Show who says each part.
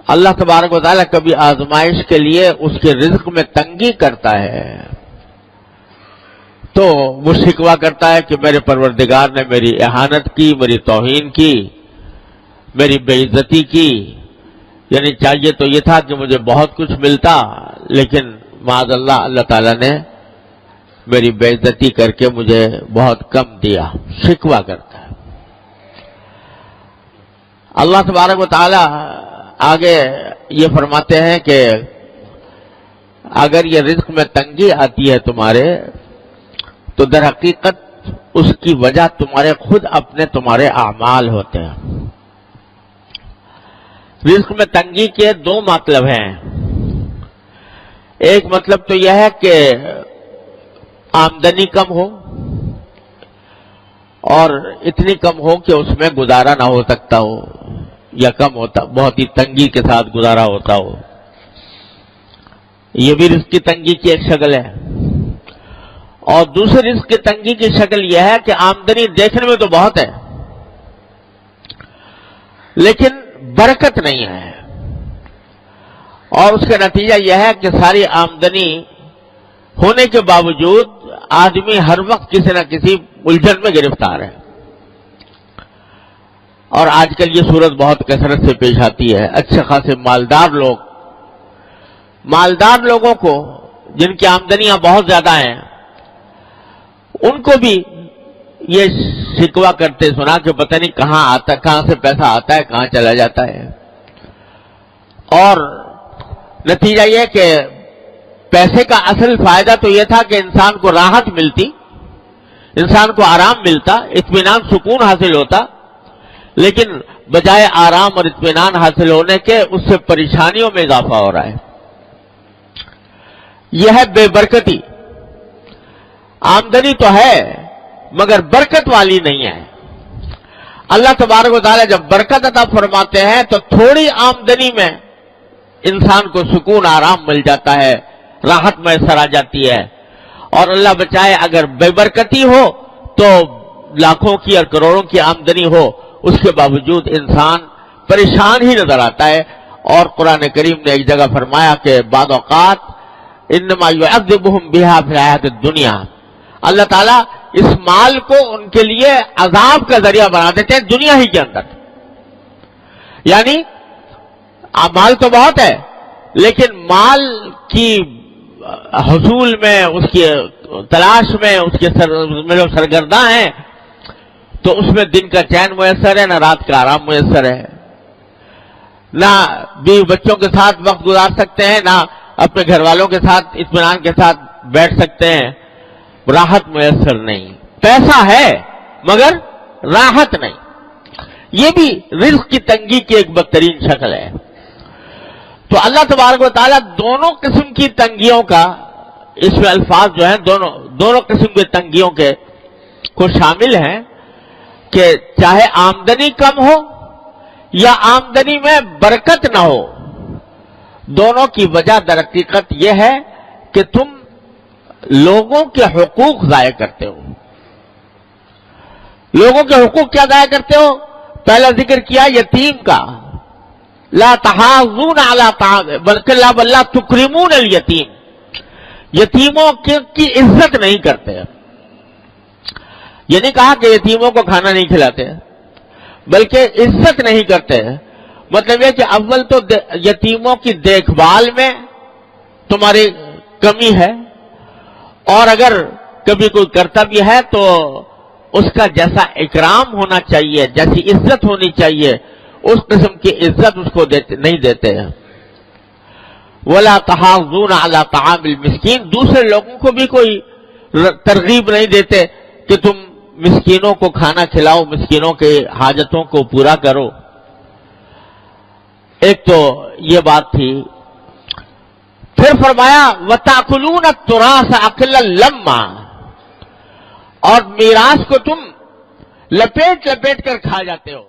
Speaker 1: اللہ تبارک و تعالیٰ کبھی آزمائش کے لیے اس کے رزق میں تنگی کرتا ہے تو وہ شکوہ کرتا ہے کہ میرے پروردگار نے میری اہانت کی، میری توہین کی، میری بے عزتی کی، یعنی چاہیے تو یہ تھا کہ مجھے بہت کچھ ملتا، لیکن معاذ اللہ اللہ تعالیٰ نے میری بے عزتی کر کے مجھے بہت کم دیا، شکوہ کرتا ہے۔ اللہ تبارک و تعالیٰ آگے یہ فرماتے ہیں کہ اگر یہ رزق میں تنگی آتی ہے تمہارے تو در حقیقت اس کی وجہ تمہارے خود اپنے تمہارے اعمال ہوتے ہیں۔ رزق میں تنگی کے دو مطلب ہیں۔ ایک مطلب تو یہ ہے کہ آمدنی کم ہو اور اتنی کم ہو کہ اس میں گزارا نہ ہو سکتا ہو، یا کم ہوتا، بہت ہی تنگی کے ساتھ گزارا ہوتا ہو، یہ بھی رزق کی تنگی کی ایک شکل ہے۔ اور دوسری رزق کی تنگی کی شکل یہ ہے کہ آمدنی دیکھنے میں تو بہت ہے لیکن برکت نہیں ہے، اور اس کا نتیجہ یہ ہے کہ ساری آمدنی ہونے کے باوجود آدمی ہر وقت کسی نہ کسی الجھن میں گرفتار ہے۔ اور آج کل یہ صورت بہت کثرت سے پیش آتی ہے۔ اچھے خاصے مالدار لوگوں کو جن کی آمدنیاں بہت زیادہ ہیں ان کو بھی یہ شکوہ کرتے سنا کہ پتہ نہیں کہاں سے پیسہ آتا ہے، کہاں چلا جاتا ہے، اور نتیجہ یہ کہ پیسے کا اصل فائدہ تو یہ تھا کہ انسان کو راحت ملتی، انسان کو آرام ملتا، اطمینان سکون حاصل ہوتا، لیکن بجائے آرام اور اطمینان حاصل ہونے کے اس سے پریشانیوں میں اضافہ ہو رہا ہے۔ یہ ہے بے برکتی۔ آمدنی تو ہے مگر برکت والی نہیں ہے۔ اللہ تبارک و تعالیٰ جب برکت عطا فرماتے ہیں تو تھوڑی آمدنی میں انسان کو سکون آرام مل جاتا ہے، راحت میسر آ جاتی ہے، اور اللہ بچائے اگر بے برکتی ہو تو لاکھوں کی اور کروڑوں کی آمدنی ہو، اس کے باوجود انسان پریشان ہی نظر آتا ہے۔ اور قرآن کریم نے ایک جگہ فرمایا کہ بعض اوقات انما یعذبہم بہا فی الحیاۃ الدنیا، اللہ تعالیٰ اس مال کو ان کے لیے عذاب کا ذریعہ بنا دیتے ہیں دنیا ہی کے اندر۔ یعنی مال تو بہت ہے لیکن مال کی حصول میں، اس کی تلاش میں، اس کے جو سرگرداں ہیں تو اس میں دن کا چین میسر ہے، نہ رات کا آرام میسر ہے، نہ بیوی بچوں کے ساتھ وقت گزار سکتے ہیں، نہ اپنے گھر والوں کے ساتھ اطمینان کے ساتھ بیٹھ سکتے ہیں، راحت میسر نہیں۔ پیسہ ہے مگر راحت نہیں۔ یہ بھی رزق کی تنگی کی ایک بدترین شکل ہے۔ تو اللہ تبارک و تعالیٰ دونوں قسم کی تنگیوں کا، اس میں الفاظ جو ہیں دونوں قسم کے تنگیوں کے کو شامل ہیں کہ چاہے آمدنی کم ہو یا آمدنی میں برکت نہ ہو، دونوں کی وجہ در حقیقت یہ ہے کہ تم لوگوں کے حقوق ضائع کرتے ہو۔ لوگوں کے حقوق کیا ضائع کرتے ہو؟ پہلا ذکر کیا یتیم کا، لا تحاضون علی طعام بلکہ لا تکرمون الیتیم، یتیموں کی عزت نہیں کرتے۔ یہ نہیں کہا کہ یتیموں کو کھانا نہیں کھلاتے بلکہ عزت نہیں کرتے۔ مطلب یہ کہ اول تو یتیموں کی دیکھ بھال میں تمہاری کمی ہے، اور اگر کبھی کوئی کرتا بھی ہے تو اس کا جیسا اکرام ہونا چاہیے، جیسی عزت ہونی چاہیے، اس قسم کی عزت اس کو نہیں دیتے ہیں۔ وَلَا تَحَاضُّونَ عَلَىٰ طَعَامِ الْمِسْكِينِ، دوسرے لوگوں کو بھی کوئی ترغیب نہیں دیتے کہ تم مسکینوں کو کھانا کھلاؤ، مسکینوں کے حاجتوں کو پورا کرو۔ ایک تو یہ بات تھی۔ پھر فرمایا وَتَأْكُلُونَ التُّرَاثَ أَكْلًا لَمًّا، اور میراث کو تم لپیٹ کر کھا جاتے ہو۔